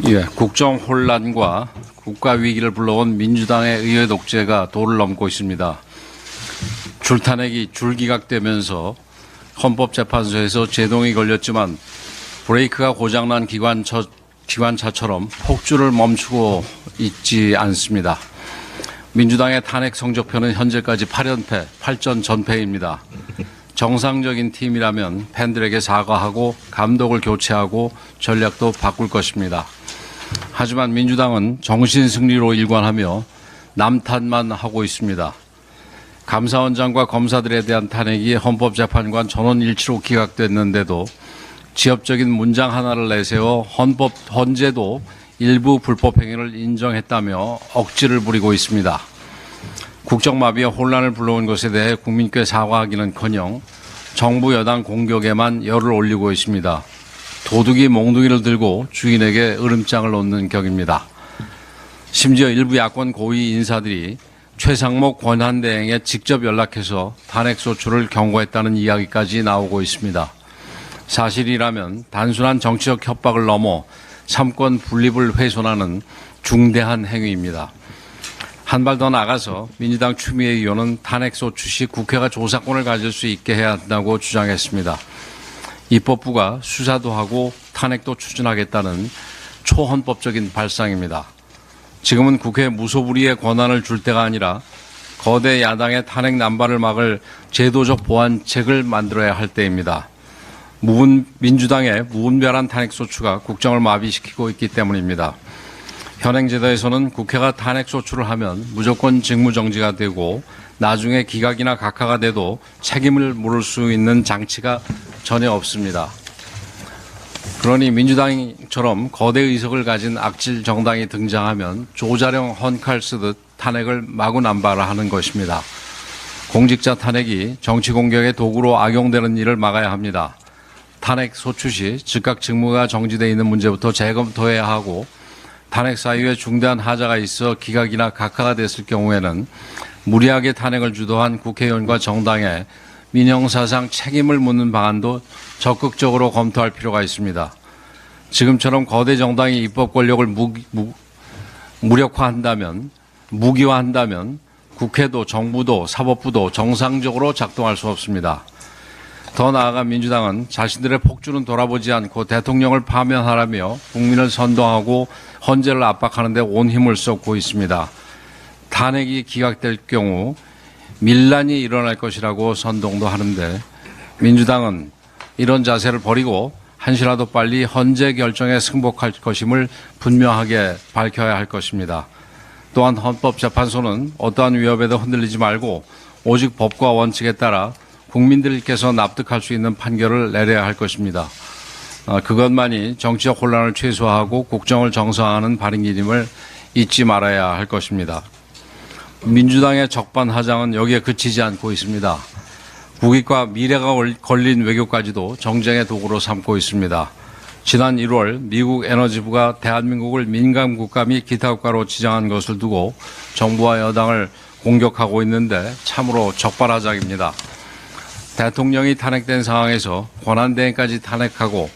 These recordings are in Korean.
예, 국정 혼란과 국가 위기를 불러온 민주당의 의회 독재가 도를 넘고 있습니다. 줄탄핵이 줄기각되면서 헌법재판소에서 제동이 걸렸지만 브레이크가 고장난 기관차처럼 폭주를 멈추고 있지 않습니다. 민주당의 탄핵 성적표는 현재까지 8연패, 8전 전패입니다. 정상적인 팀이라면 팬들에게 사과하고 감독을 교체하고 전략도 바꿀 것입니다. 하지만 민주당은 정신승리로 일관하며 남탓만 하고 있습니다. 감사원장과 검사들에 대한 탄핵이 헌법재판관 전원일치로 기각됐는데도 지엽적인 문장 하나를 내세워 헌재도 일부 불법행위를 인정했다며 억지를 부리고 있습니다. 국정마비와 혼란을 불러온 것에 대해 국민께 사과하기는커녕 정부 여당 공격에만 열을 올리고 있습니다. 도둑이 몽둥이를 들고 주인에게 으름장을 놓는 격입니다. 심지어 일부 야권 고위 인사들이 최상목 권한대행에 직접 연락해서 탄핵소추를 경고했다는 이야기까지 나오고 있습니다. 사실이라면 단순한 정치적 협박을 넘어 삼권 분립을 훼손하는 중대한 행위입니다. 한 발 더 나가서 민주당 추미애 의원은 탄핵소추 시 국회가 조사권을 가질 수 있게 해야 한다고 주장했습니다. 입법부가 수사도 하고 탄핵도 추진하겠다는 초헌법적인 발상입니다. 지금은 국회에 무소불위의 권한을 줄 때가 아니라 거대 야당의 탄핵 남발을 막을 제도적 보완책을 만들어야 할 때입니다. 민주당의 무분별한 탄핵소추가 국정을 마비시키고 있기 때문입니다. 현행제도에서는 국회가 탄핵소추를 하면 무조건 직무정지가 되고 나중에 기각이나 각하가 돼도 책임을 물을 수 있는 장치가 전혀 없습니다. 그러니 민주당처럼 거대 의석을 가진 악질 정당이 등장하면 조자룡 헌칼 쓰듯 탄핵을 마구 남발하는 것입니다. 공직자 탄핵이 정치 공격의 도구로 악용되는 일을 막아야 합니다. 탄핵 소추 시 즉각 직무가 정지되어 있는 문제부터 재검토해야 하고 탄핵 사유에 중대한 하자가 있어 기각이나 각하가 됐을 경우에는 무리하게 탄핵을 주도한 국회의원과 정당에 민형사상 책임을 묻는 방안도 적극적으로 검토할 필요가 있습니다. 지금처럼 거대 정당이 입법 권력을 무기화한다면 국회도 정부도 사법부도 정상적으로 작동할 수 없습니다. 더 나아가 민주당은 자신들의 폭주는 돌아보지 않고 대통령을 파면하라며 국민을 선동하고 헌재를 압박하는 데 온 힘을 쏟고 있습니다. 탄핵이 기각될 경우 밀란이 일어날 것이라고 선동도 하는데 민주당은 이런 자세를 버리고 한시라도 빨리 헌재 결정에 승복할 것임을 분명하게 밝혀야 할 것입니다. 또한 헌법재판소는 어떠한 위협에도 흔들리지 말고 오직 법과 원칙에 따라 국민들께서 납득할 수 있는 판결을 내려야 할 것입니다. 그것만이 정치적 혼란을 최소화하고 국정을 정상화하는 바른 길임을 잊지 말아야 할 것입니다. 민주당의 적반하장은 여기에 그치지 않고 있습니다. 국익과 미래가 걸린 외교까지도 정쟁의 도구로 삼고 있습니다. 지난 1월 미국 에너지부가 대한민국을 민감 국가 및 기타 국가로 지정한 것을 두고 정부와 여당을 공격하고 있는데 참으로 적반하장입니다. 대통령이 탄핵된 상황에서 권한대행까지 탄핵하고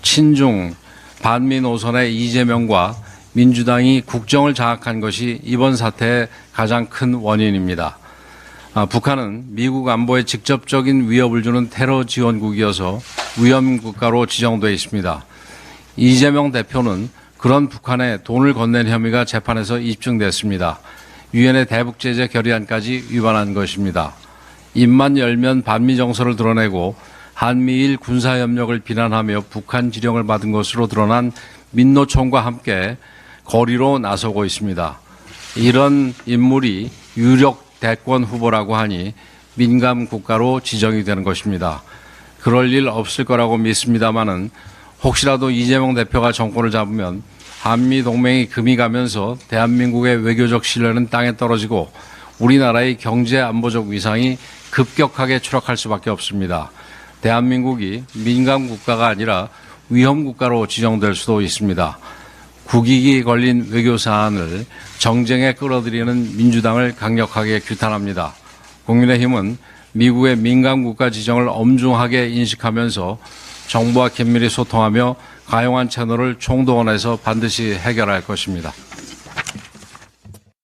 친중 반미 노선의 이재명과 민주당이 국정을 장악한 것이 이번 사태의 가장 큰 원인입니다. 북한은 미국 안보에 직접적인 위협을 주는 테러 지원국이어서 위험 국가로 지정되어 있습니다. 이재명 대표는 그런 북한에 돈을 건넨 혐의가 재판에서 입증됐습니다. 유엔의 대북제재 결의안까지 위반한 것입니다. 입만 열면 반미 정서를 드러내고 한미일 군사협력을 비난하며 북한 지령을 받은 것으로 드러난 민노총과 함께 거리로 나서고 있습니다. 이런 인물이 유력 대권 후보라고 하니 민감 국가로 지정이 되는 것입니다. 그럴 일 없을 거라고 믿습니다마는 혹시라도 이재명 대표가 정권을 잡으면 한미 동맹이 금이 가면서 대한민국의 외교적 신뢰는 땅에 떨어지고 우리나라의 경제 안보적 위상이 급격하게 추락할 수밖에 없습니다. 대한민국이 민감 국가가 아니라 위험 국가로 지정될 수도 있습니다. 국익이 걸린 외교 사안을 정쟁에 끌어들이는 민주당을 강력하게 규탄합니다. 국민의힘은 미국의 민감 국가 지정을 엄중하게 인식하면서 정부와 긴밀히 소통하며 가용한 채널을 총동원해서 반드시 해결할 것입니다.